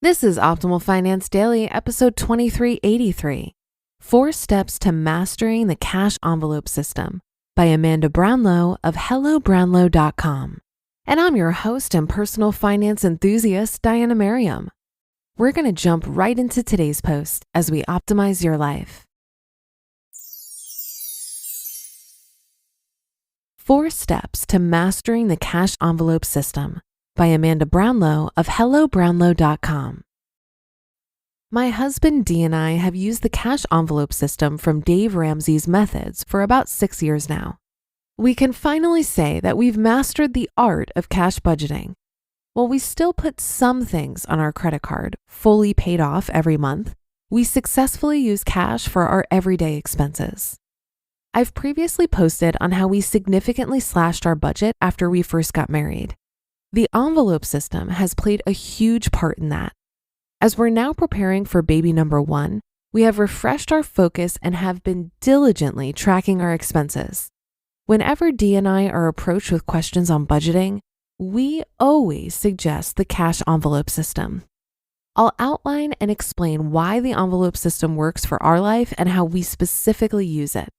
This is Optimal Finance Daily, episode 2383, 4 Steps to Mastering the Cash Envelope System by Amanda Brownlow of HelloBrownlow.com. And I'm your host and personal finance enthusiast, Diana Merriam. We're going to jump right into today's post as we optimize your life. 4 Steps to Mastering the Cash Envelope System by Amanda Brownlow of HelloBrownlow.com. My husband Dee and I have used the cash envelope system from Dave Ramsey's methods for about 6 years now. We can finally say that we've mastered the art of cash budgeting. While we still put some things on our credit card, fully paid off every month, we successfully use cash for our everyday expenses. I've previously posted on how we significantly slashed our budget after we first got married. The envelope system has played a huge part in that. As we're now preparing for baby number 1, we have refreshed our focus and have been diligently tracking our expenses. Whenever Dee and I are approached with questions on budgeting, we always suggest the cash envelope system. I'll outline and explain why the envelope system works for our life and how we specifically use it.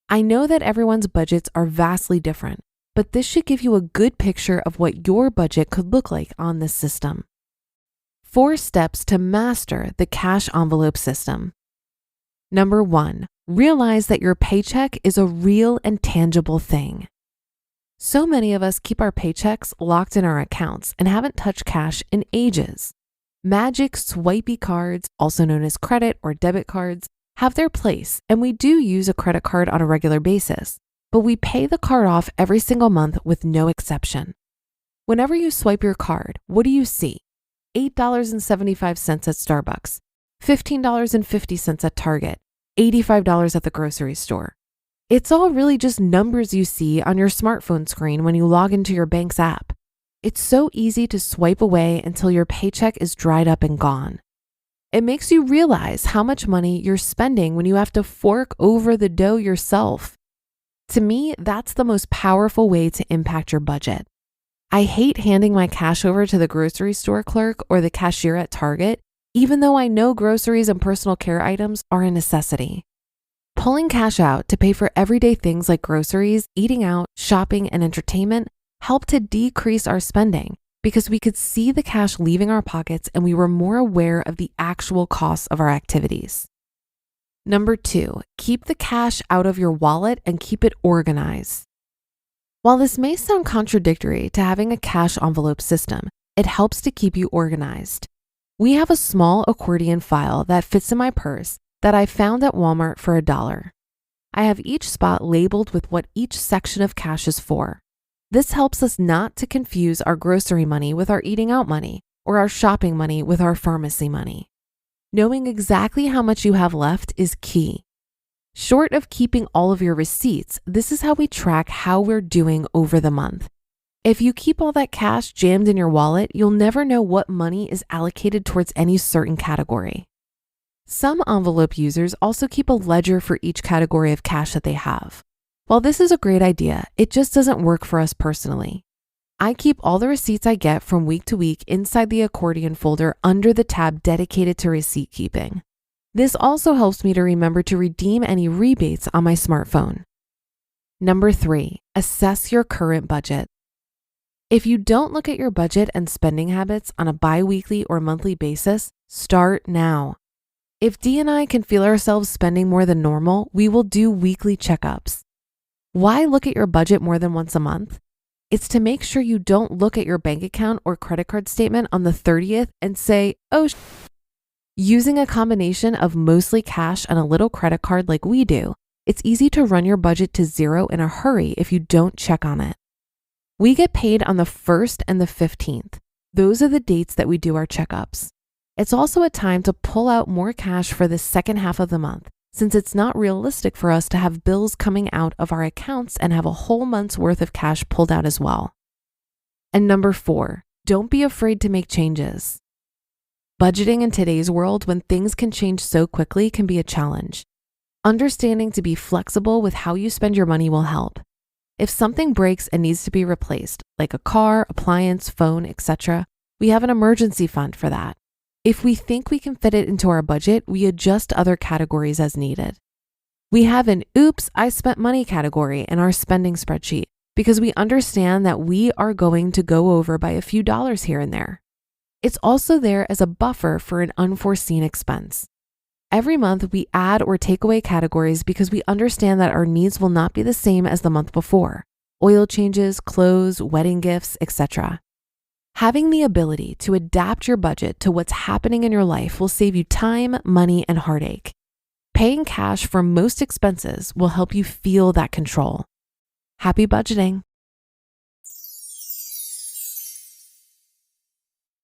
I know that everyone's budgets are vastly different, but this should give you a good picture of what your budget could look like on this system. 4 steps to master the cash envelope system. Number 1, realize that your paycheck is a real and tangible thing. So many of us keep our paychecks locked in our accounts and haven't touched cash in ages. Magic swipey cards, also known as credit or debit cards, have their place, and we do use a credit card on a regular basis. But we pay the card off every single month with no exception. Whenever you swipe your card, what do you see? $8.75 at Starbucks, $15.50 at Target, $85 at the grocery store. It's all really just numbers you see on your smartphone screen when you log into your bank's app. It's so easy to swipe away until your paycheck is dried up and gone. It makes you realize how much money you're spending when you have to fork over the dough yourself. To me, that's the most powerful way to impact your budget. I hate handing my cash over to the grocery store clerk or the cashier at Target, even though I know groceries and personal care items are a necessity. Pulling cash out to pay for everyday things like groceries, eating out, shopping, and entertainment helped to decrease our spending because we could see the cash leaving our pockets and we were more aware of the actual costs of our activities. Number 2, keep the cash out of your wallet and keep it organized. While this may sound contradictory to having a cash envelope system, it helps to keep you organized. We have a small accordion file that fits in my purse that I found at Walmart for $1. I have each spot labeled with what each section of cash is for. This helps us not to confuse our grocery money with our eating out money or our shopping money with our pharmacy money. Knowing exactly how much you have left is key. Short of keeping all of your receipts, this is how we track how we're doing over the month. If you keep all that cash jammed in your wallet, you'll never know what money is allocated towards any certain category. Some envelope users also keep a ledger for each category of cash that they have. While this is a great idea, it just doesn't work for us personally. I keep all the receipts I get from week to week inside the accordion folder under the tab dedicated to receipt keeping. This also helps me to remember to redeem any rebates on my smartphone. Number 3, assess your current budget. If you don't look at your budget and spending habits on a bi-weekly or monthly basis, start now. If Dee and I can feel ourselves spending more than normal, we will do weekly checkups. Why look at your budget more than once a month? It's to make sure you don't look at your bank account or credit card statement on the 30th and say, Using a combination of mostly cash and a little credit card like we do, it's easy to run your budget to zero in a hurry if you don't check on it. We get paid on the 1st and the 15th. Those are the dates that we do our checkups. It's also a time to pull out more cash for the second half of the month, since it's not realistic for us to have bills coming out of our accounts and have a whole month's worth of cash pulled out as well. And number 4, don't be afraid to make changes. Budgeting in today's world, when things can change so quickly, can be a challenge. Understanding to be flexible with how you spend your money will help. If something breaks and needs to be replaced, like a car, appliance, phone, etc., we have an emergency fund for that. If we think we can fit it into our budget, we adjust other categories as needed. We have an oops, I spent money category in our spending spreadsheet because we understand that we are going to go over by a few dollars here and there. It's also there as a buffer for an unforeseen expense. Every month, we add or take away categories because we understand that our needs will not be the same as the month before. Oil changes, clothes, wedding gifts, etc. Having the ability to adapt your budget to what's happening in your life will save you time, money, and heartache. Paying cash for most expenses will help you feel that control. Happy budgeting.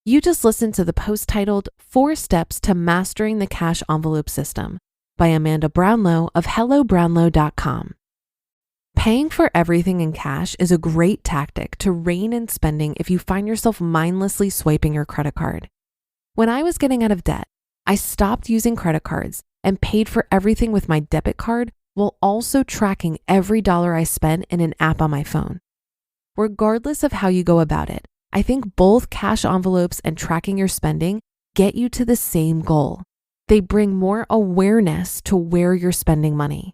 You just listened to the post titled 4 Steps to Mastering the Cash Envelope System by Amanda Brownlow of HelloBrownlow.com. Paying for everything in cash is a great tactic to rein in spending if you find yourself mindlessly swiping your credit card. When I was getting out of debt, I stopped using credit cards and paid for everything with my debit card while also tracking every dollar I spent in an app on my phone. Regardless of how you go about it, I think both cash envelopes and tracking your spending get you to the same goal. They bring more awareness to where you're spending money.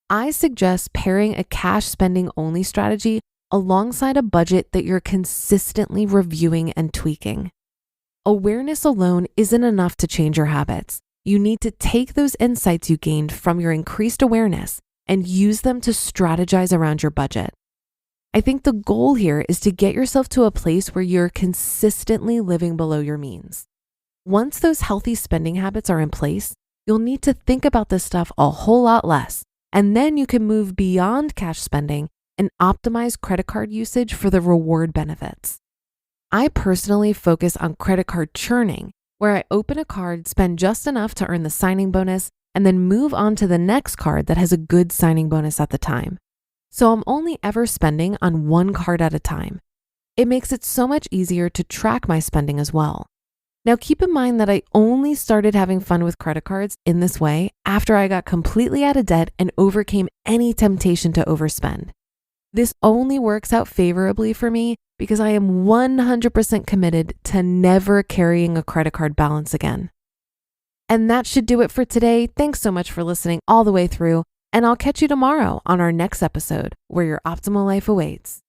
I suggest pairing a cash spending only strategy alongside a budget that you're consistently reviewing and tweaking. Awareness alone isn't enough to change your habits. You need to take those insights you gained from your increased awareness and use them to strategize around your budget. I think the goal here is to get yourself to a place where you're consistently living below your means. Once those healthy spending habits are in place, you'll need to think about this stuff a whole lot less, and then you can move beyond cash spending and optimize credit card usage for the reward benefits. I personally focus on credit card churning, where I open a card, spend just enough to earn the signing bonus, and then move on to the next card that has a good signing bonus at the time. So I'm only ever spending on one card at a time. It makes it so much easier to track my spending as well. Now keep in mind that I only started having fun with credit cards in this way after I got completely out of debt and overcame any temptation to overspend. This only works out favorably for me because I am 100% committed to never carrying a credit card balance again. And that should do it for today. Thanks so much for listening all the way through, and I'll catch you tomorrow on our next episode where your optimal life awaits.